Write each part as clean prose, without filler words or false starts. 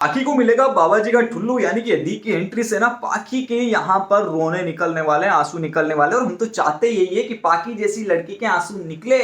पाखी को मिलेगा बाबा जी का ठुल्लू यानी कि अदीक की एंट्री से ना पाखी के यहाँ पर रोने निकलने वाले हैं, आंसू निकलने वाले हैं और हम तो चाहते यही है कि पाखी जैसी लड़की के आंसू निकले।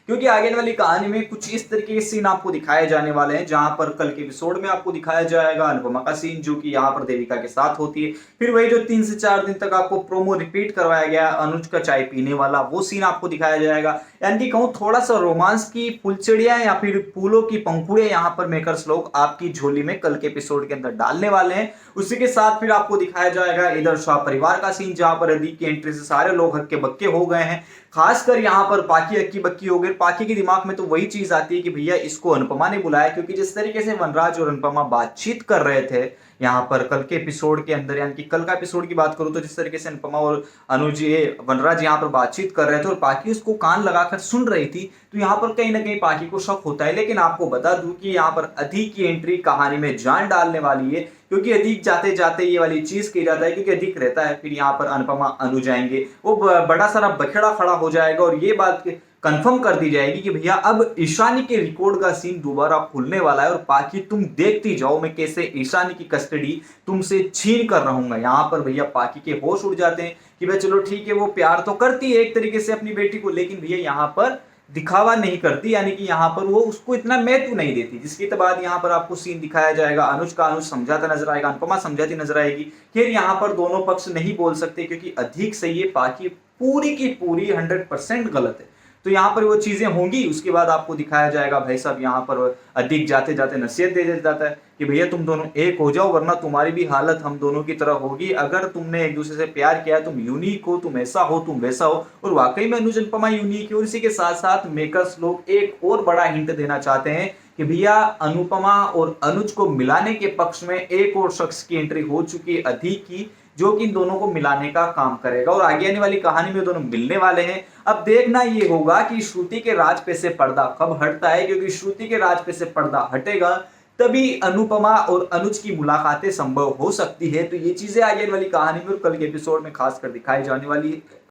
क्योंकि आगे वाली कहानी में कुछ इस तरीके के सीन आपको दिखाए जाने वाले हैं, जहां पर कल के एपिसोड में आपको दिखाया जाएगा अनुपमा का सीन जो कि यहाँ पर देविका के साथ होती है। फिर वही जो 3 से 4 दिन तक आपको प्रोमो रिपीट करवाया गया अनुज का चाय पीने वाला, वो सीन आपको दिखाया जाएगा। यानी कि कहूँ थोड़ा सा रोमांस की फुलचड़ियां या फिर फूलों की पंखुड़ियां यहाँ पर मेकर्स लोग आपकी झोली में कल के एपिसोड के अंदर डालने वाले हैं। उसी के साथ फिर आपको दिखाया जाएगा इधर शाह परिवार का सीन, जहां पर अदीक की एंट्री से सारे लोग हक्के बक्के हो गए हैं। खासकर यहाँ पर पाखी हक्की बक्की हो गई। पाखी के दिमाग में तो वही चीज आती है कि भैया इसको अनुपमा ने बुलाया, क्योंकि जिस तरीके से वनराज और अनुपमा बातचीत कर रहे थे यहाँ पर कल के एपिसोड के अंदर, यानी कि कल का एपिसोड की बात करूं तो जिस तरीके से अनुपमा और अनुज ये वनराज यहाँ पर बातचीत कर रहे थे और पाखी उसको कान लगाकर सुन रही थी, तो यहाँ पर कहीं ना कहीं पाखी को शक होता है। लेकिन आपको बता दूं कि यहाँ पर अदीक की एंट्री कहानी में जान डालने वाली है, क्योंकि अदीक जाते जाते ये वाली चीज कही जाता है, क्योंकि अदीक रहता है फिर यहाँ पर अनुपमा अनुज आएंगे, वो बड़ा सारा बखेड़ा खड़ा हो जाएगा और ये बात कंफर्म कर दी जाएगी कि भैया अब ईशानी के रिकॉर्ड का सीन दोबारा खुलने वाला है और पाखी तुम देखती जाओ मैं कैसे ईशानी की कस्टडी तुमसे छीन कर रहूंगा। यहाँ पर भैया पाखी के होश उड़ जाते हैं कि भाई चलो ठीक है, वो प्यार तो करती है एक तरीके से अपनी बेटी को, लेकिन भैया यहाँ पर दिखावा नहीं करती, यानी कि यहाँ पर वो उसको इतना महत्व नहीं देती। जिसके बाद यहाँ पर आपको सीन दिखाया जाएगा अनुज का अनुज समझाता नजर आएगा, अनुपमा समझाती नजर आएगी। फिर यहाँ पर दोनों पक्ष नहीं बोल सकते क्योंकि अधिक सही है, पाखी पूरी की पूरी 100% गलत है। तो यहाँ पर वो चीजें होंगी। उसके बाद आपको दिखाया जाएगा भाई साहब यहाँ पर अधिक जाते जाते नसीहत दे जाता है कि भैया तुम दोनों एक हो जाओ, वरना तुम्हारी भी हालत हम दोनों की तरह होगी। अगर तुमने एक दूसरे से प्यार किया, तुम यूनिक हो, तुम ऐसा हो, तुम वैसा हो। और वाकई में अनुज अनुपमा यूनिक है। और इसी के साथ साथ मेकर्स लोग एक और बड़ा हिंट देना चाहते हैं कि भैया अनुपमा और अनुज को मिलाने के पक्ष में एक और शख्स की एंट्री हो चुकी है, अधिक की, जो कि इन दोनों को मिलाने का काम करेगा और आगे आने वाली कहानी में दोनों मिलने वाले हैं। अब देखना ये होगा कि श्रुति के राज पे से पर्दा कब हटता है, क्योंकि श्रुति के राज पे से पर्दा हटेगा तभी अनुपमा और अनुज की मुलाकातें संभव हो सकती है। तो ये चीजें आगे वाली कहानी में और कल के एपिसोड में खासकर दिखाई जाने वाली है।